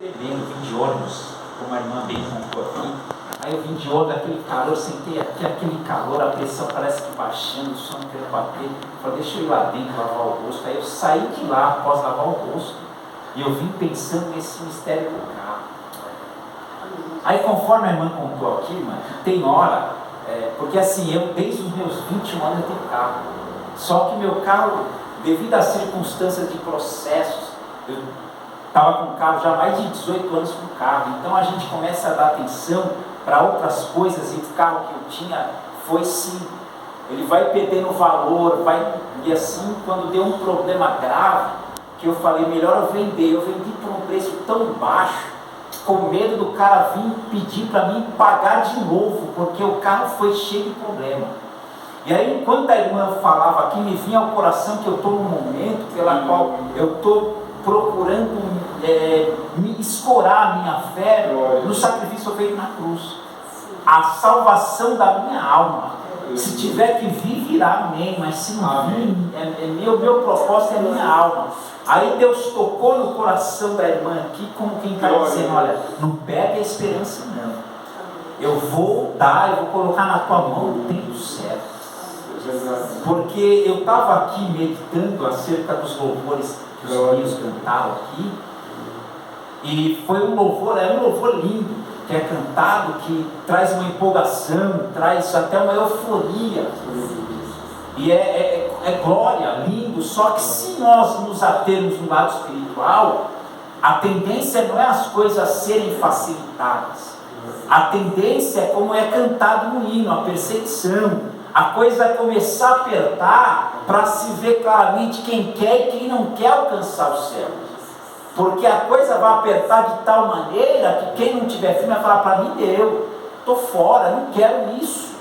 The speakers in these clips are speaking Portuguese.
Bebendo, vim de ônibus, como a irmã bem contou aqui. Aí eu vim de ônibus, aquele calor, sentei aqui, aquele calor, a pressão parece que baixando, o sono querendo bater. Falei, deixa eu ir lá dentro lavar o rosto. Aí eu saí de lá após lavar o rosto e eu vim pensando nesse mistério do carro. Aí conforme a irmã contou aqui, irmã, tem hora, porque assim, eu desde os meus 21 anos eu tenho carro. Só que meu carro, devido às circunstâncias de processos, eu estava com o carro já há mais de 18 anos com o carro, então a gente começa a dar atenção para outras coisas, e o carro que eu tinha foi sim, ele vai perdendo valor, e assim, quando deu um problema grave, que eu falei, melhor eu vendi por um preço tão baixo, com medo do cara vir pedir para mim pagar de novo, porque o carro foi cheio de problema. E aí, enquanto a irmã falava aqui, me vinha ao coração que eu estou num momento pela qual eu estou procurando me escorar a minha fé no sacrifício feito na cruz, a salvação da minha alma. Se tiver que vir, virá, amém, mas se não vir, meu propósito é a minha alma. Aí Deus tocou no coração da irmã aqui, como quem está dizendo, olha, não perde a esperança não, eu vou colocar na tua mão o tempo certo. Porque eu estava aqui meditando acerca dos louvores que os meninos cantaram aqui, e foi um louvor lindo, que é cantado, que traz uma empolgação, traz até uma euforia, e é glória, lindo. Só que se nós nos atermos no lado espiritual, a tendência não é as coisas serem facilitadas, a tendência é como é cantado no hino, a perseguição. A coisa é começar a apertar para se ver claramente quem quer e quem não quer alcançar o céu. Porque a coisa vai apertar de tal maneira que quem não tiver firme vai falar, para mim deu, estou fora, não quero isso.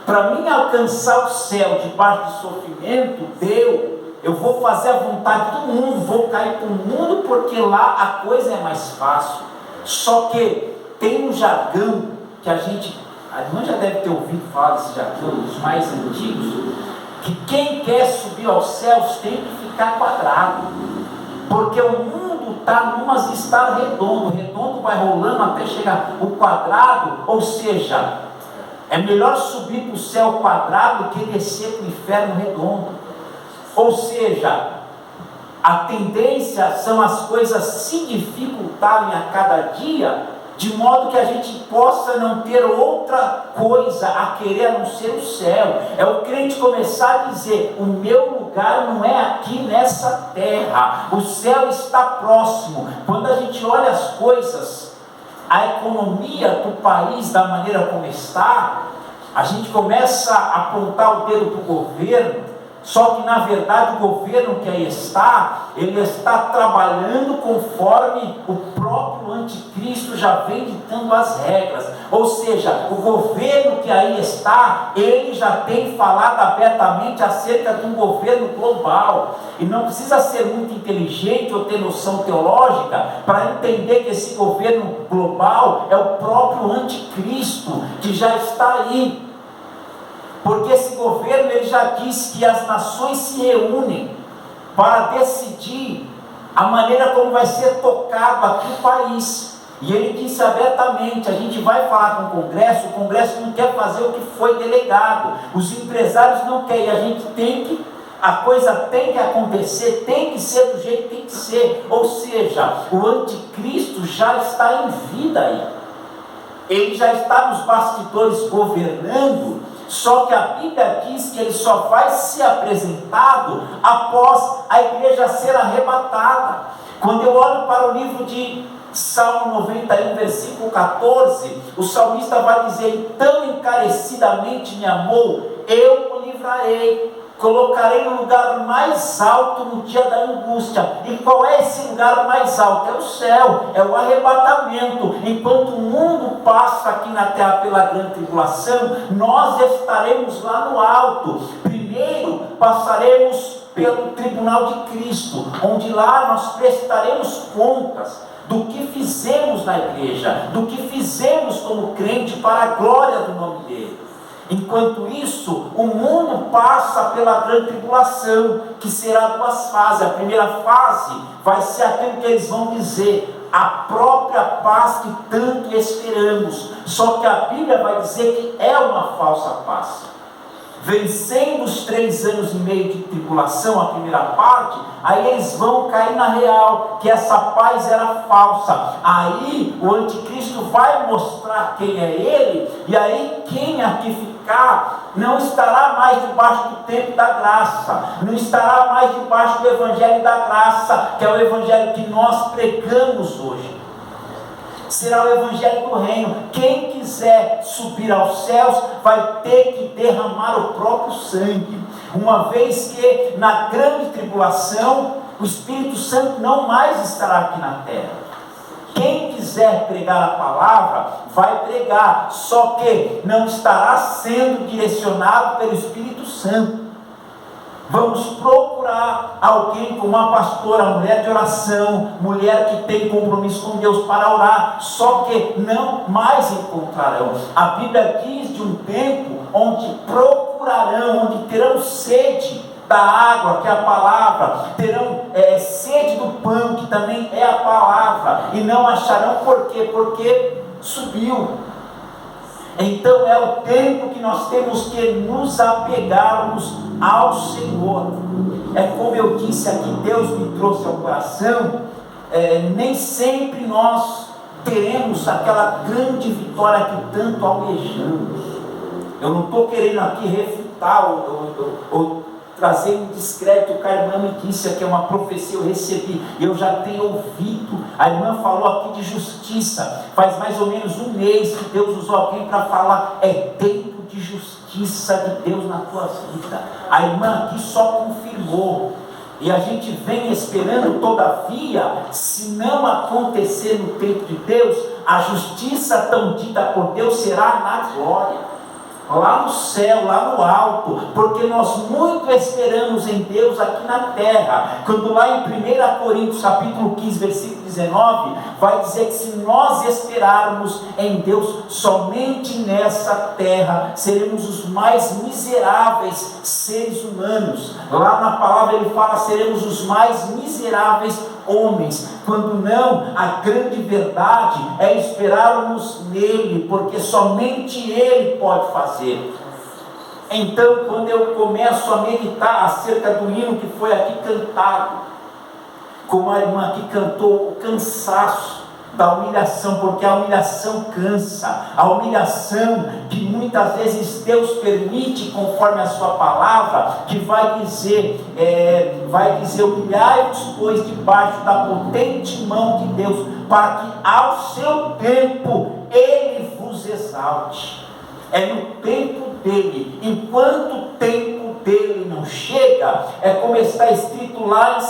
Para mim alcançar o céu debaixo de sofrimento, deu. Eu vou fazer a vontade do mundo, vou cair para o mundo porque lá a coisa é mais fácil. Só que tem um jargão que a irmã já deve ter ouvido falar desse jargão, os mais antigos, que quem quer subir aos céus tem que ficar quadrado, porque o mundo está redondo vai rolando até chegar o quadrado, ou seja, é melhor subir para o céu quadrado do que descer para o inferno redondo. Ou seja, a tendência são as coisas se dificultarem a cada dia, de modo que a gente possa não ter outra coisa a querer a não ser o céu. É o crente começar a dizer, o meu lugar não é aqui nessa terra, o céu está próximo. Quando a gente olha as coisas, a economia do país da maneira como está, a gente começa a apontar o dedo para o governo, só que na verdade o governo que aí está, ele está trabalhando conforme o próprio anticristo já vem ditando as regras. Ou seja, o governo que aí está, ele já tem falado abertamente acerca de um governo global, e não precisa ser muito inteligente ou ter noção teológica para entender que esse governo global é o próprio anticristo que já está aí. Porque esse governo, ele já disse que as nações se reúnem para decidir a maneira como vai ser tocado aqui o país. E ele disse abertamente, a gente vai falar com o Congresso não quer fazer o que foi delegado, os empresários não querem, a coisa tem que acontecer, tem que ser do jeito que tem que ser. Ou seja, o anticristo já está em vida aí, ele já está nos bastidores governando. Só que a Bíblia diz que ele só vai ser apresentado após a igreja ser arrebatada. Quando eu olho para o livro de Salmo 91, versículo 14, o salmista vai dizer, tão encarecidamente me amou, eu o livrarei, colocarei no lugar mais alto no dia da angústia. E qual é esse lugar mais alto? É o céu, é o arrebatamento. Enquanto o mundo passa aqui na terra pela grande tribulação, nós estaremos lá no alto. Primeiro passaremos pelo tribunal de Cristo, onde lá nós prestaremos contas do que fizemos na igreja, do que fizemos como crente para a glória do nome dele. Enquanto isso, o mundo passa pela grande tribulação, que será duas fases. A primeira fase vai ser aquilo que eles vão dizer, a própria paz que tanto esperamos. Só que a Bíblia vai dizer que é uma falsa paz. Vencendo os 3 anos e meio de tribulação, a primeira parte, aí eles vão cair na real, que essa paz era falsa. Aí o anticristo vai mostrar quem é ele, e aí quem aqui ficar não estará mais debaixo do tempo da graça, não estará mais debaixo do evangelho da graça, que é o evangelho que nós pregamos hoje. Será o evangelho do reino. Quem quiser subir aos céus vai ter que derramar o próprio sangue, uma vez que na grande tribulação o Espírito Santo não mais estará aqui na terra. Quem quiser pregar a palavra vai pregar, só que não estará sendo direcionado pelo Espírito Santo. Vamos procurar alguém como uma pastora, mulher de oração, mulher que tem compromisso com Deus para orar, só que não mais encontrarão. A Bíblia diz de um tempo onde procurarão, onde terão sede da água, que é a palavra, terão sede do pão, que também é a palavra, e não acharão. Por quê? Porque subiu. Então é o tempo que nós temos que nos apegarmos ao Senhor. É como eu disse aqui, Deus me trouxe ao coração, nem sempre nós teremos aquela grande vitória que tanto almejamos. Eu não estou querendo aqui refutar ou trazer um descrédito que a irmã me disse, que é uma profecia eu recebi, eu já tenho ouvido. A irmã falou aqui de justiça, faz mais ou menos um mês que Deus usou alguém para falar, é tempo de justiça de Deus na tua vida. A irmã aqui só confirmou, e a gente vem esperando. Todavia, se não acontecer no tempo de Deus, a justiça tão dita por Deus será na glória, lá no céu, lá no alto, porque nós muito esperamos em Deus aqui na terra. Quando lá em 1 Coríntios capítulo 15, versículo 19, vai dizer que se nós esperarmos em Deus somente nessa terra, seremos os mais miseráveis seres humanos. Lá na palavra ele fala, seremos os mais miseráveis homens, quando não, a grande verdade é esperarmos nele, porque somente ele pode fazer. Então, quando eu começo a meditar acerca do hino que foi aqui cantado, como a irmã aqui cantou, o cansaço da humilhação, porque a humilhação cansa, a humilhação que muitas vezes Deus permite, conforme a sua palavra, que vai dizer, humilhai-vos, pois, debaixo da potente mão de Deus, para que ao seu tempo Ele vos exalte. É no tempo dele. Enquanto o tempo dele não chega, é como está escrito lá em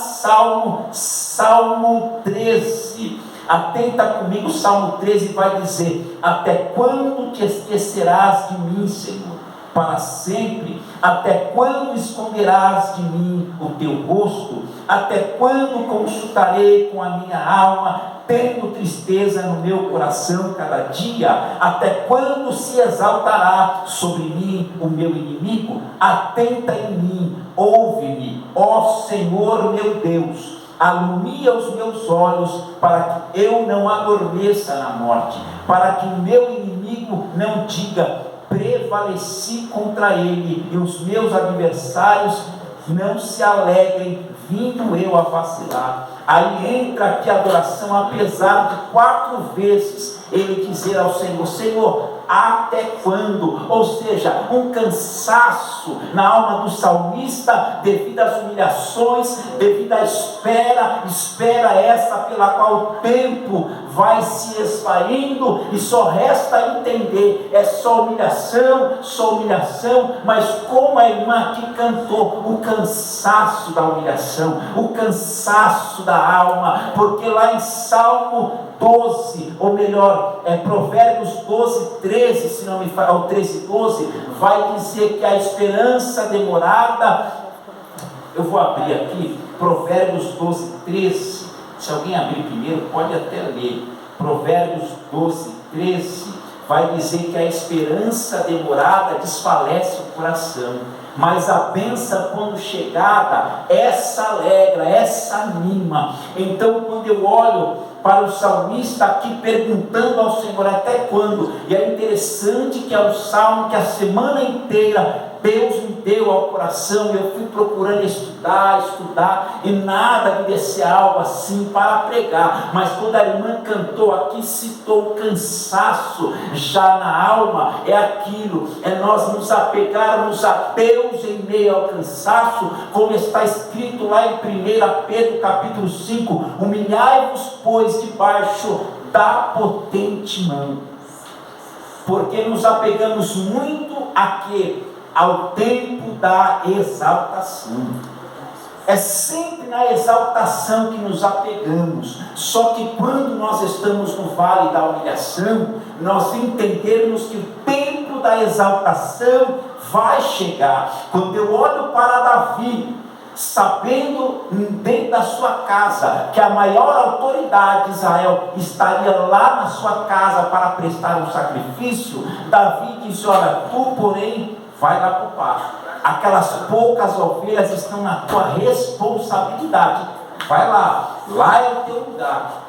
Salmo 13. Atenta comigo, Salmo 13 vai dizer: até quando te esquecerás de mim, Senhor? Para sempre? Até quando esconderás de mim o teu rosto? Até quando consultarei com a minha alma, tendo tristeza no meu coração cada dia? Até quando se exaltará sobre mim o meu inimigo? Atenta em mim, ouve-me, ó Senhor meu Deus. Alumia os meus olhos, para que eu não adormeça na morte, para que o meu inimigo não diga: prevaleci contra ele, e os meus adversários não se alegrem, vindo eu a vacilar. Aí entra aqui a adoração, apesar de 4 vezes ele dizer ao Senhor: Senhor, até quando? Ou seja, um cansaço na alma do salmista, devido às humilhações, devido à espera essa pela qual o tempo vai se esvaindo, e só resta entender, é só humilhação, mas como a irmã aqui cantou, o cansaço da humilhação, o cansaço da alma, porque lá em Salmo 12, ou melhor, Provérbios 12, 13, se não me falo, 13, 12, vai dizer que a esperança demorada, eu vou abrir aqui, Provérbios 12, 13, se alguém abrir primeiro, pode até ler, Provérbios 12, 13, vai dizer que a esperança demorada desfalece o coração, mas a bênção quando chegada, essa alegra, essa anima. Então quando eu olho para o salmista aqui perguntando ao Senhor até quando. E é interessante que é um salmo que a semana inteira Deus me deu ao coração, e eu fui procurando estudar, e nada me descer algo assim para pregar. Mas quando a irmã cantou aqui, citou o cansaço já na alma, é aquilo, é nós nos apegarmos a Deus em meio ao cansaço, como está escrito lá em 1 Pedro capítulo 5, humilhai-vos, pois, debaixo da potente mão, porque nos apegamos muito a quê? Ao tempo da exaltação. É sempre na exaltação que nos apegamos. Só que quando nós estamos no vale da humilhação, nós entendemos que o tempo da exaltação vai chegar. Quando eu olho para Davi, sabendo dentro da sua casa que a maior autoridade de Israel estaria lá na sua casa para prestar um sacrifício, Davi disse: olha, tu porém vai lá para o pasto, aquelas poucas ovelhas estão na tua responsabilidade, vai lá é o teu lugar.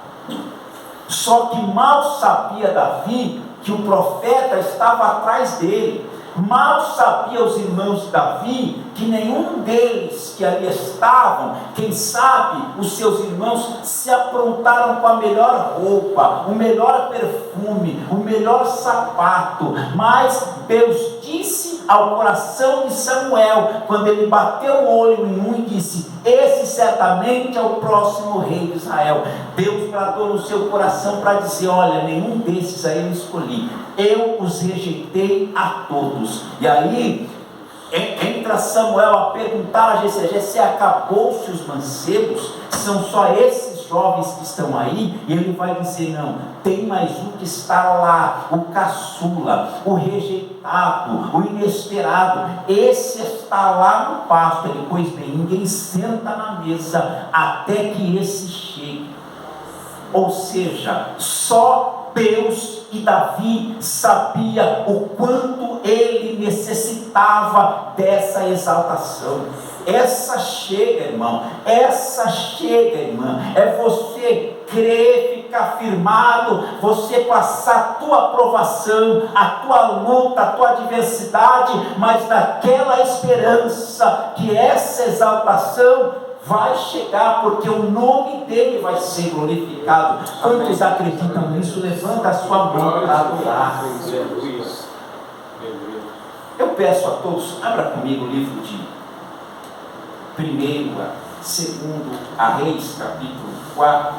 Só que mal sabia Davi que o profeta estava atrás dele. Mal sabia os irmãos de Davi que nenhum deles que ali estavam, quem sabe os seus irmãos se aprontaram com a melhor roupa, o melhor perfume, o melhor sapato, mas Deus disse ao coração de Samuel, quando ele bateu o olho em um e disse: esse certamente é o próximo rei de Israel. Deus bradou no seu coração para dizer: olha, nenhum desses aí eu escolhi, eu os rejeitei a todos. E aí entra Samuel a perguntar a Jessé: acabou-se os mancebos? São só esses jovens que estão aí? E ele vai dizer: não, tem mais um que está lá, o caçula, o rejeitado, o inesperado, esse está lá no pasto. Ele: pois bem, ninguém senta na mesa até que esse chegue. Ou seja, só Deus e Davi sabia o quanto ele necessitava dessa exaltação. Essa chega, irmão, é você crer, ficar firmado, você passar a tua aprovação, a tua luta, a tua adversidade, mas naquela esperança que essa exaltação vai chegar, porque o nome dele vai ser glorificado. Quantos acreditam nisso? Levanta a sua mão para adorar. Eu peço a todos, abra comigo o livro de 1º, 2º Reis, capítulo 4.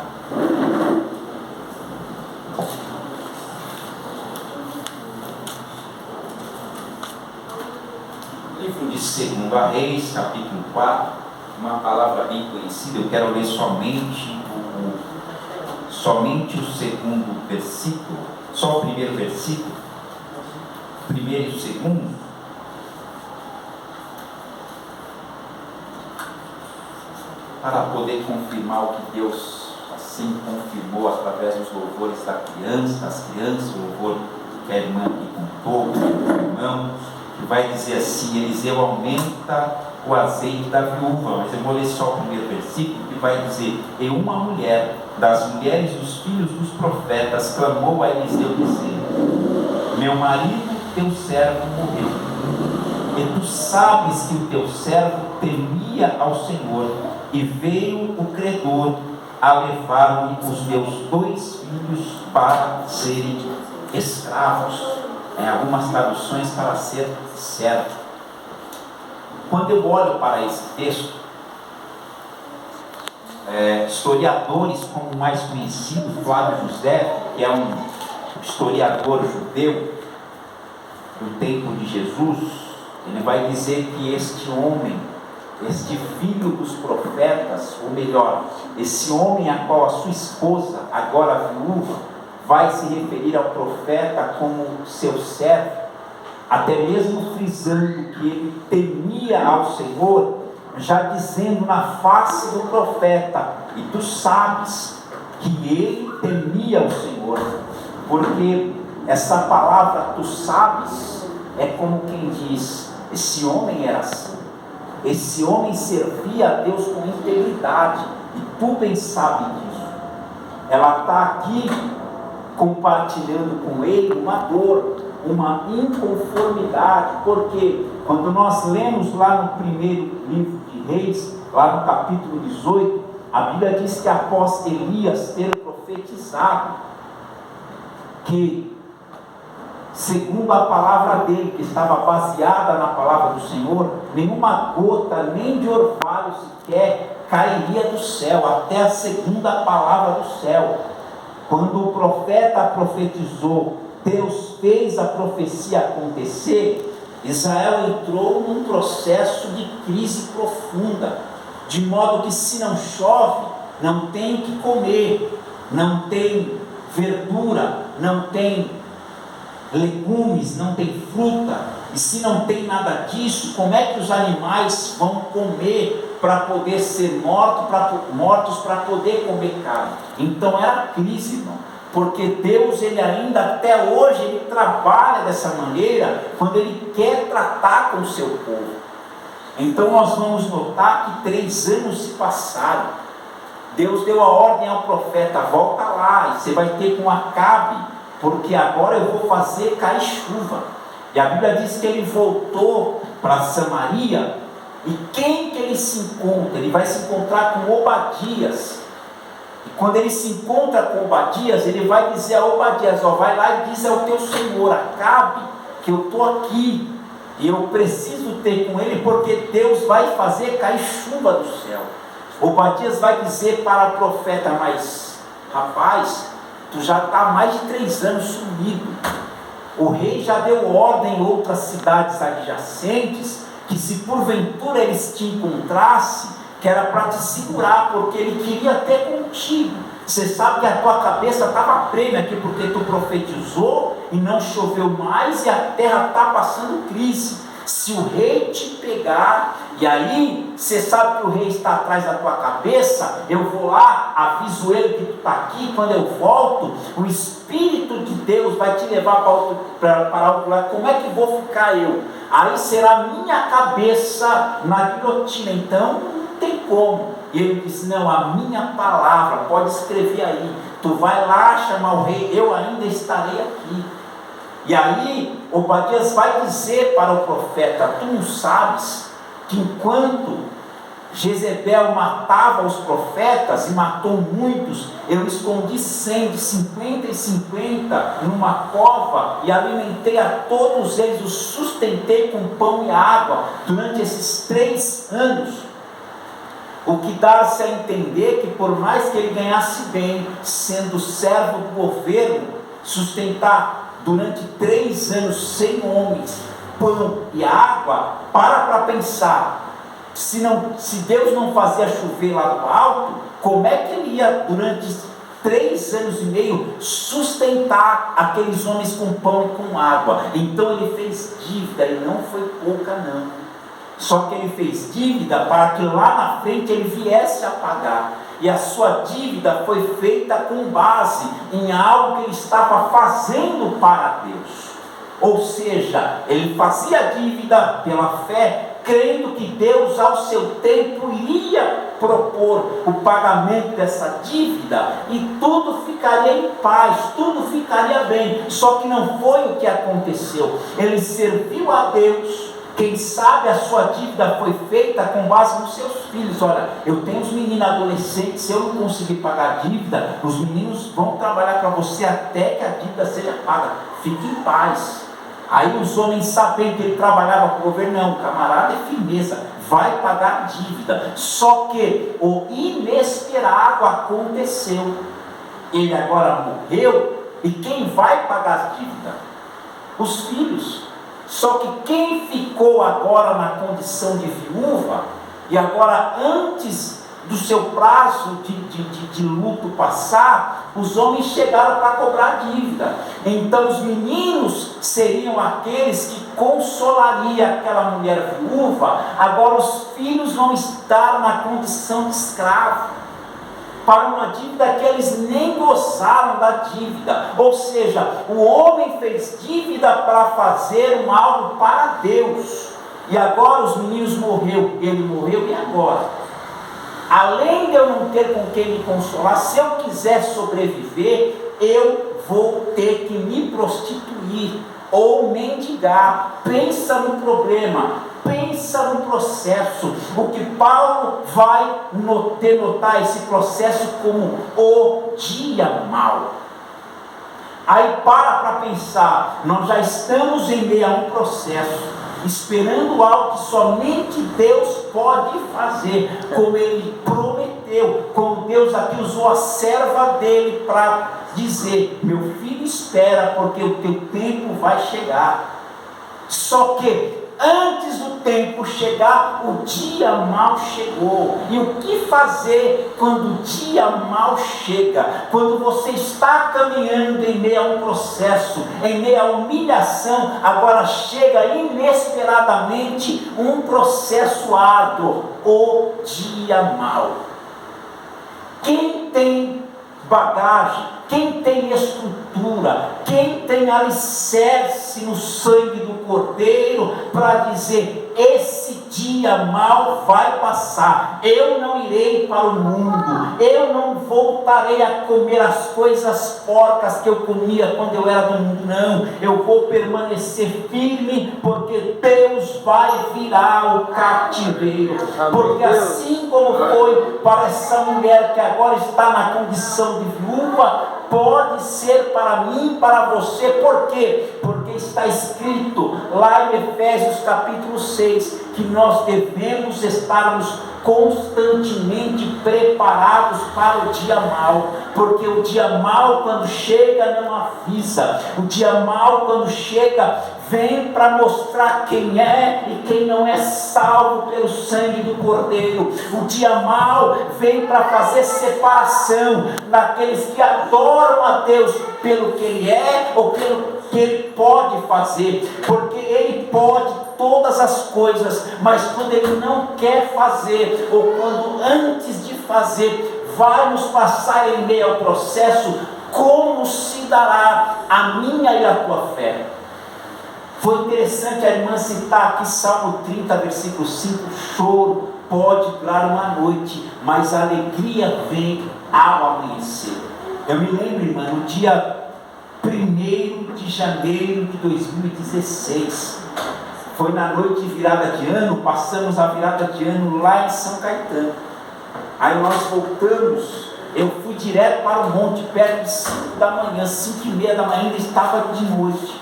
Livro de 2º Reis, capítulo 4. Uma palavra bem conhecida. Eu quero ler somente o 2º versículo, só o 1º versículo, 1º e o 2º, para poder confirmar o que Deus assim confirmou através dos louvores das crianças, o louvor que a irmã aqui contou, o irmão, que vai dizer assim: Eliseu aumenta o azeite da viúva. Mas eu vou ler só o 1º versículo, que vai dizer: e uma mulher das mulheres dos filhos dos profetas clamou a Eliseu dizendo: meu marido, teu servo, morreu, e tu sabes que o teu servo temia ao Senhor, e veio o credor a levar-me os meus 2 filhos para serem escravos. Em algumas traduções, para ser servo. Quando eu olho para esse texto, historiadores como o mais conhecido, Flávio José, que é um historiador judeu do tempo de Jesus, ele vai dizer que este homem, este filho dos profetas, ou melhor, esse homem a qual a sua esposa, agora viúva, vai se referir ao profeta como seu servo, até mesmo frisando que ele temia ao Senhor, já dizendo na face do profeta: e tu sabes que ele temia o Senhor. Porque essa palavra tu sabes é como quem diz: esse homem era assim, esse homem servia a Deus com integridade, e tu bem sabes disso. ela está aqui compartilhando com ele uma dor, uma inconformidade, porque quando nós lemos lá no primeiro livro de Reis, lá no capítulo 18, a Bíblia diz que após Elias ter profetizado, que segundo a palavra dele, que estava baseada na palavra do Senhor, nenhuma gota, nem de orvalho sequer cairia do céu, até a segunda palavra do céu. Quando o profeta profetizou, Deus fez a profecia acontecer, Israel entrou num processo de crise profunda, de modo que se não chove, não tem o que comer, não tem verdura, não tem legumes, não tem fruta, e se não tem nada disso, como é que os animais vão comer para poder ser mortos para poder comer carne? Então era crise, irmão, porque Deus, ele ainda até hoje, ele trabalha dessa maneira, quando ele quer tratar com o seu povo. Então nós vamos notar que 3 anos se passaram, Deus deu a ordem ao profeta, volta lá, e você vai ter com Acabe, porque agora eu vou fazer cair chuva. E a Bíblia diz que ele voltou para Samaria, e quem que ele se encontra? Ele vai se encontrar com Obadias. E quando ele se encontra com Obadias, ele vai dizer a Obadias, vai lá e diz ao teu senhor Acabe, que eu estou aqui, e eu preciso ter com ele, porque Deus vai fazer cair chuva do céu. Obadias vai dizer para o profeta, mas rapaz, tu já está há mais de 3 anos sumido. O rei já deu ordem em outras cidades adjacentes, que se porventura eles te encontrassem, que era para te segurar, porque ele queria ter contigo. Você sabe que a tua cabeça estava prêmio aqui, porque tu profetizou e não choveu mais, e a terra está passando crise. Se o rei te pegar, e aí você sabe que o rei está atrás da tua cabeça, eu vou lá, aviso ele que tu está aqui, quando eu volto, o Espírito de Deus vai te levar para outro lado. Como é que vou ficar eu? Aí será minha cabeça na guilhotina, então não tem como. E ele disse, não, a minha palavra, pode escrever aí, tu vai lá chamar o rei, eu ainda estarei aqui. E aí Obadias vai dizer para o profeta, tu não sabes que enquanto Jezebel matava os profetas e matou muitos, eu escondi 100, de 50 em 50 numa cova, e alimentei a todos eles, os sustentei com pão e água durante esses 3 anos. O que dá-se a entender que por mais que ele ganhasse bem, sendo servo do governo, sustentar durante 3 anos 100 homens, pão e água, para pensar, se Deus não fazia chover lá do alto, como é que ele ia durante 3 anos e meio sustentar aqueles homens com pão e com água? Então ele fez dívida, e não foi pouca não, só que ele fez dívida para que lá na frente ele viesse a pagar. E a sua dívida foi feita com base em algo que ele estava fazendo para Deus. Ou seja, ele fazia dívida pela fé, crendo que Deus ao seu tempo iria propor o pagamento dessa dívida, e tudo ficaria em paz, tudo ficaria bem. Só que não foi o que aconteceu. Ele serviu a Deus. Quem sabe a sua dívida foi feita com base nos seus filhos. Olha, eu tenho os meninos adolescentes, se eu não conseguir pagar a dívida, os meninos vão trabalhar para você até que a dívida seja paga. Fique em paz. Aí os homens, sabendo que ele trabalhava para o governo, não, camarada é firmeza, vai pagar a dívida. Só que o inesperado aconteceu. Ele agora morreu, e quem vai pagar a dívida? Os filhos. Só que quem ficou agora na condição de viúva, e agora antes do seu prazo de luto passar, os homens chegaram para cobrar a dívida. Então os meninos seriam aqueles que consolariam aquela mulher viúva. Agora os filhos vão estar na condição de escravo, para uma dívida que eles nem gozaram da dívida. Ou seja, o homem fez dívida para fazer algo para Deus, e agora os meninos morreu, ele morreu, e agora? além de eu não ter com quem me consolar, se eu quiser sobreviver, eu vou ter que me prostituir ou mendigar. Pensa no problema, pensa no processo. O que Paulo vai denotar esse processo como o dia mau. Aí para pensar, nós já estamos em meio a um processo, esperando algo que somente Deus pode fazer, como Ele prometeu, como Deus aqui usou a serva dele para dizer: meu filho, espera, porque o teu tempo vai chegar. Só que antes do tempo chegar, o dia mau chegou. E o que fazer quando o dia mau chega? Quando você está caminhando em meio a um processo, em meio a humilhação, agora chega inesperadamente um processo árduo, o dia mau. Quem tem bagagem, quem tem estrutura, quem tem alicerce no sangue do Cordeiro para dizer: esse dia mau vai passar, eu não irei para o mundo, eu não voltarei a comer as coisas porcas que eu comia quando eu era do mundo, não, eu vou permanecer firme, porque Deus vai virar o cativeiro. Porque assim como foi para essa mulher que agora está na condição de viúva, pode ser para mim, para você. Por quê? Porque está escrito lá em Efésios capítulo 6, que nós devemos estarmos constantemente preparados para o dia mau, porque o dia mau, quando chega, não avisa. O dia mau, quando chega, vem para mostrar quem é e quem não é salvo pelo sangue do Cordeiro. O dia mau vem para fazer separação daqueles que adoram a Deus pelo que Ele é ou pelo que Ele pode fazer, porque Ele pode todas as coisas, mas quando Ele não quer fazer, ou quando antes de fazer vai nos passar em meio ao processo, como se dará a minha e a tua fé? Foi interessante a irmã citar aqui Salmo 30, versículo 5, o choro pode durar uma noite, mas a alegria vem ao amanhecer. Eu me lembro, irmã, no dia 1º de janeiro de 2016, foi na noite de virada de ano, passamos a virada de ano lá em São Caetano. Aí nós voltamos, eu fui direto para o monte, perto de 5 da manhã, 5:30 da manhã, ainda estava de noite.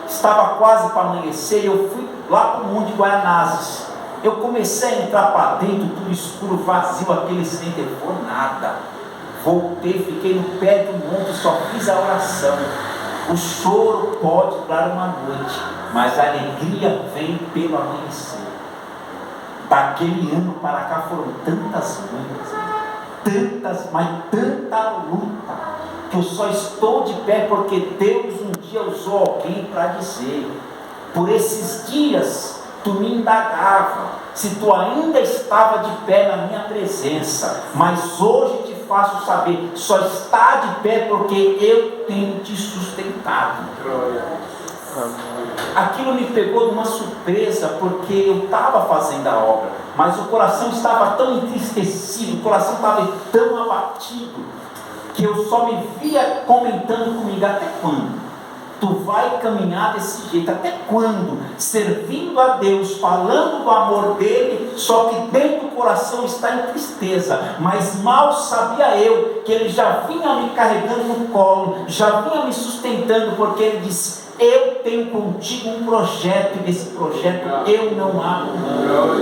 Estava quase para amanhecer, eu fui lá para o monte de Guaianazes. Eu comecei a entrar para dentro, tudo escuro, vazio, aquele sem telefone, nada. Voltei, fiquei no pé do monte, só fiz a oração. O choro pode durar uma noite, mas a alegria vem pelo amanhecer. Daquele ano para cá foram tantas lutas, mas tanta luta, que eu só estou de pé porque Deus um dia usou alguém para dizer: por esses dias tu me indagava se tu ainda estava de pé na minha presença, mas hoje te faço saber, só está de pé porque eu tenho te sustentado. Aquilo me pegou de uma surpresa, porque eu estava fazendo a obra, mas o coração estava tão entristecido, o coração estava tão abatido, que eu só me via comentando comigo: até quando tu vai caminhar desse jeito? Até quando? Servindo a Deus, falando do amor dele, só que dentro do coração está em tristeza. Mas mal sabia eu que ele já vinha me carregando no colo, já vinha me sustentando, porque ele disse: eu tenho contigo um projeto, e desse projeto eu não abro mão.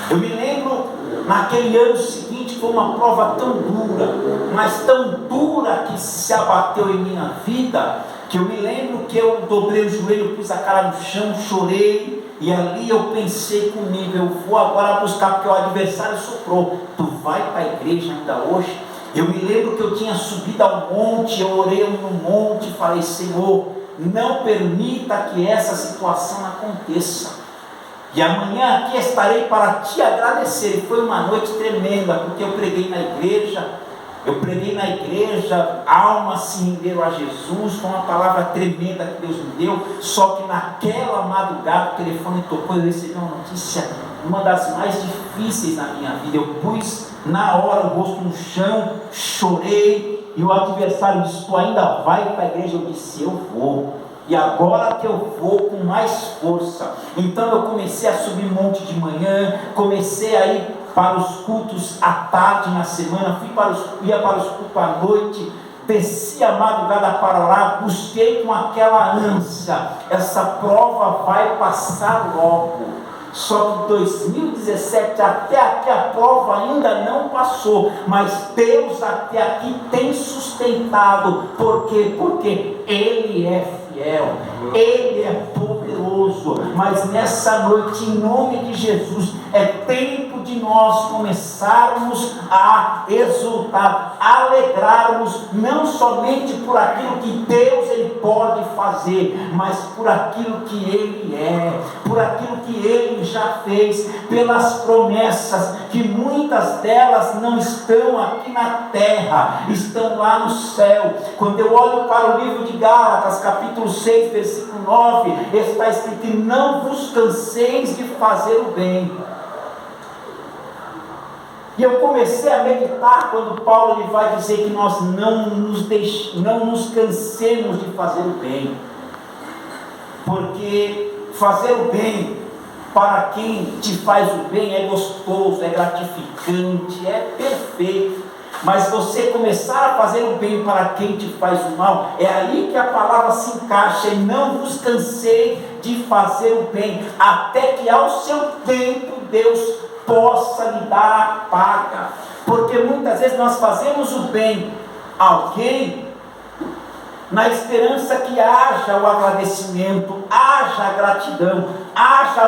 Eu me lembro, naquele ano seguinte, foi uma prova tão dura, mas tão dura que se abateu em minha vida, que eu me lembro que eu dobrei o joelho, pus a cara no chão, chorei, e ali eu pensei comigo: eu vou agora buscar, porque o adversário soprou, tu vai para a igreja ainda hoje? Eu me lembro que eu tinha subido ao monte, eu orei no monte e falei: Senhor, não permita que essa situação aconteça, e amanhã aqui estarei para te agradecer. E foi uma noite tremenda, porque eu preguei na igreja, almas se renderam a Jesus, foi uma palavra tremenda que Deus me deu. Só que naquela madrugada o telefone tocou, eu recebi uma notícia uma das mais difíceis na minha vida. Eu pus na hora o rosto no chão, chorei, e o adversário disse: tu ainda vai para a igreja? Eu disse: eu vou, e agora que eu vou com mais força. Então eu comecei a subir monte de manhã, comecei a ir para os cultos à tarde na semana, ia para os cultos à noite, desci a madrugada para orar, busquei com aquela ânsia: essa prova vai passar logo. Só que 2017 até aqui a prova ainda não passou, mas Deus até aqui tem sustentado. Por quê? Porque Ele é fiel, Ele é poderoso. Mas nessa noite, em nome de Jesus, é tempo de nós começarmos a exultar, alegrarmos, não somente por aquilo que Deus Ele pode fazer, mas por aquilo que Ele é, por aquilo que Ele já fez, pelas promessas, que muitas delas não estão aqui na terra, estão lá no céu. Quando eu olho para o livro de Gálatas, capítulo 6, versículo 9, está escrito: e não vos canseis de fazer o bem. E eu comecei a meditar quando Paulo ele vai dizer que nós não nos cansemos de fazer o bem, porque fazer o bem para quem te faz o bem é gostoso, é gratificante, é perfeito. Mas você começar a fazer o bem para quem te faz o mal, é aí que a palavra se encaixa: e não vos cansei de fazer o bem, até que ao seu tempo Deus possa lhe dar a paga. Porque muitas vezes nós fazemos o bem a alguém na esperança que haja o agradecimento, haja a gratidão, haja a